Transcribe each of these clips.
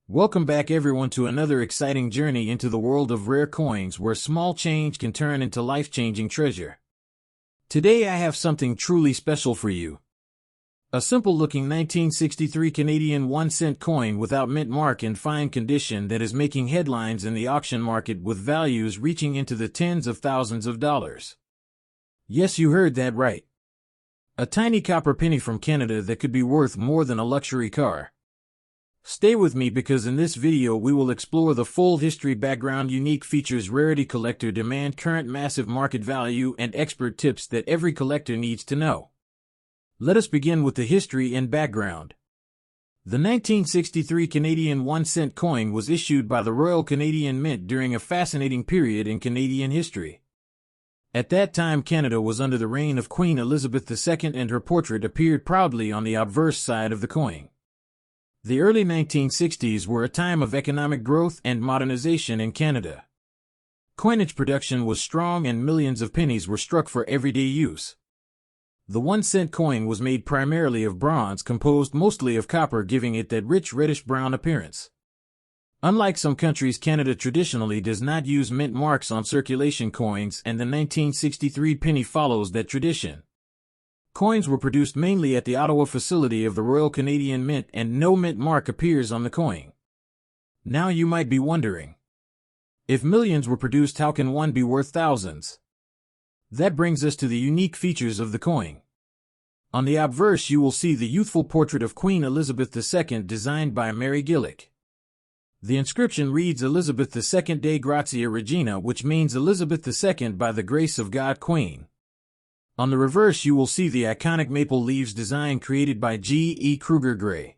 Welcome back everyone to another exciting journey into the world of rare coins where small change can turn into life-changing treasure. Today I have something truly special for you. A simple-looking 1963 Canadian 1-cent coin without mint mark in fine condition that is making headlines in the auction market with values reaching into the tens of thousands of dollars. Yes, you heard that right. A tiny copper penny from Canada that could be worth more than a luxury car. Stay with me because in this video we will explore the full history, background, unique features, rarity, collector demand, current massive market value, and expert tips that every collector needs to know. Let us begin with the history and background. The 1963 Canadian 1-cent coin was issued by the Royal Canadian Mint during a fascinating period in Canadian history. At that time, Canada was under the reign of Queen Elizabeth II, and her portrait appeared proudly on the obverse side of the coin. The early 1960s were a time of economic growth and modernization in Canada. Coinage production was strong and millions of pennies were struck for everyday use. The 1-cent coin was made primarily of bronze, composed mostly of copper, giving it that rich reddish-brown appearance. Unlike some countries, Canada traditionally does not use mint marks on circulation coins, and the 1963 penny follows that tradition. Coins were produced mainly at the Ottawa facility of the Royal Canadian Mint, and no mint mark appears on the coin. Now you might be wondering, if millions were produced, how can one be worth thousands? That brings us to the unique features of the coin. On the obverse you will see the youthful portrait of Queen Elizabeth II designed by Mary Gillick. The inscription reads Elizabeth II Dei Gratia Regina, which means Elizabeth II by the grace of God, Queen. On the reverse you will see the iconic maple leaves design created by G. E. Kruger Gray.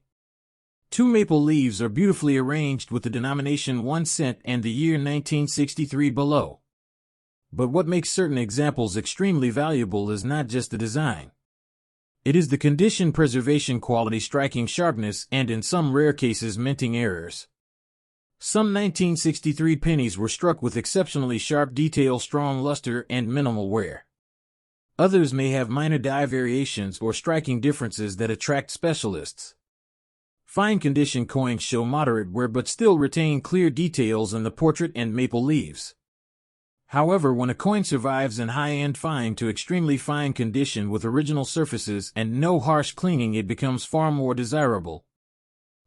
Two maple leaves are beautifully arranged with the denomination 1 cent and the year 1963 below. But what makes certain examples extremely valuable is not just the design. It is the condition, preservation, quality, striking sharpness, and in some rare cases minting errors. Some 1963 pennies were struck with exceptionally sharp detail, strong luster, and minimal wear. Others may have minor die variations or striking differences that attract specialists. Fine condition coins show moderate wear but still retain clear details in the portrait and maple leaves. However, when a coin survives in high-end fine to extremely fine condition with original surfaces and no harsh cleaning, it becomes far more desirable.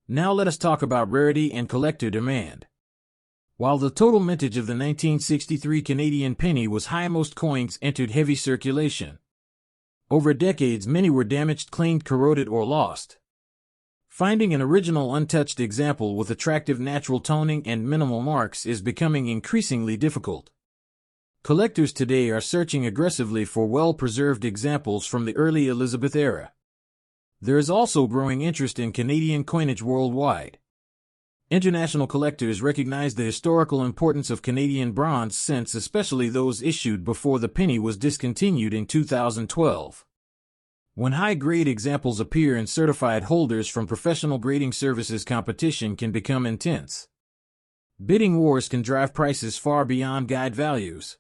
Now let us talk about rarity and collector demand. While the total mintage of the 1963 Canadian penny was high, most coins entered heavy circulation. Over decades, many were damaged, cleaned, corroded, or lost. Finding an original untouched example with attractive natural toning and minimal marks is becoming increasingly difficult. Collectors today are searching aggressively for well-preserved examples from the early Elizabeth era. There is also growing interest in Canadian coinage worldwide. International collectors recognize the historical importance of Canadian bronze cents, especially those issued before the penny was discontinued in 2012. When high-grade examples appear in certified holders from professional grading services, competition can become intense. Bidding wars can drive prices far beyond guide values.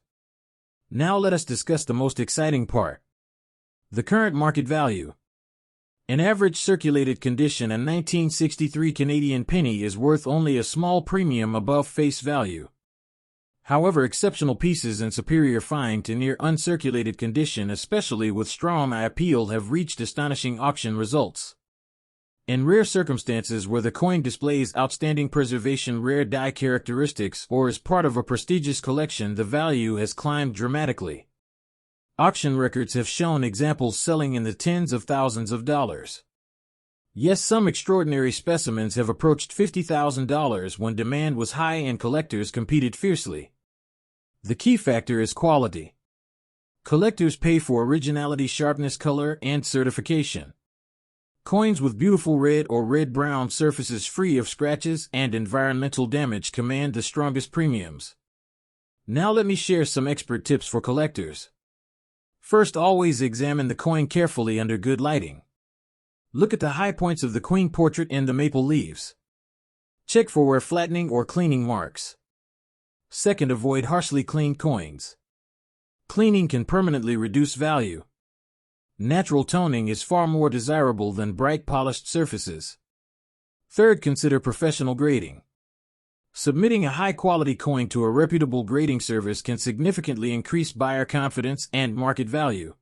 Now let us discuss the most exciting part: the current market value. In average circulated condition, a 1963 Canadian penny is worth only a small premium above face value. However, exceptional pieces in superior fine to near uncirculated condition, especially with strong eye appeal, have reached astonishing auction results. In rare circumstances where the coin displays outstanding preservation, rare die characteristics, or is part of a prestigious collection, the value has climbed dramatically. Auction records have shown examples selling in the tens of thousands of dollars. Yes, some extraordinary specimens have approached $50,000 when demand was high and collectors competed fiercely. The key factor is quality. Collectors pay for originality, sharpness, color, and certification. Coins with beautiful red or red-brown surfaces free of scratches and environmental damage command the strongest premiums. Now let me share some expert tips for collectors. First, always examine the coin carefully under good lighting. Look at the high points of the queen portrait and the maple leaves. Check for wear, flattening, or cleaning marks. Second, avoid harshly cleaned coins. Cleaning can permanently reduce value. Natural toning is far more desirable than bright polished surfaces. Third, consider professional grading. Submitting a high-quality coin to a reputable grading service can significantly increase buyer confidence and market value.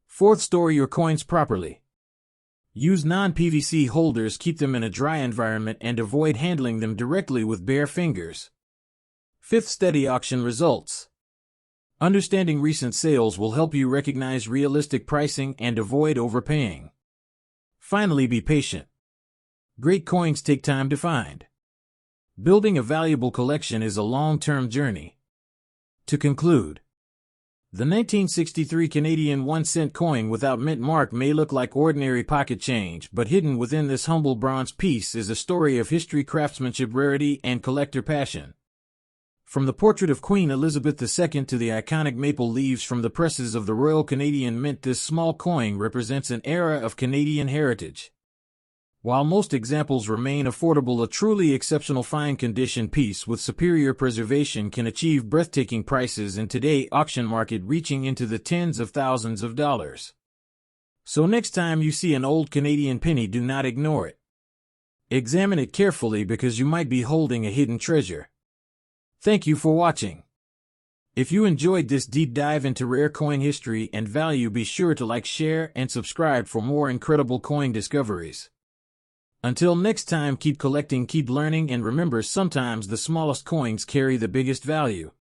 Fourth, store your coins properly. Use non-PVC holders, keep them in a dry environment, and avoid handling them directly with bare fingers. Fifth, study auction results. Understanding recent sales will help you recognize realistic pricing and avoid overpaying. Finally, be patient. Great coins take time to find. Building a valuable collection is a long-term journey. To conclude, the 1963 Canadian 1-cent coin without mint mark may look like ordinary pocket change, but hidden within this humble bronze piece is a story of history, craftsmanship, rarity, and collector passion. From the portrait of Queen Elizabeth II to the iconic maple leaves from the presses of the Royal Canadian Mint, this small coin represents an era of Canadian heritage. While most examples remain affordable, a truly exceptional fine-condition piece with superior preservation can achieve breathtaking prices in today's auction market, reaching into the tens of thousands of dollars. So next time you see an old Canadian penny, do not ignore it. Examine it carefully, because you might be holding a hidden treasure. Thank you for watching. If you enjoyed this deep dive into rare coin history and value, be sure to like, share, and subscribe for more incredible coin discoveries. Until next time, keep collecting, keep learning, and remember, sometimes the smallest coins carry the biggest value.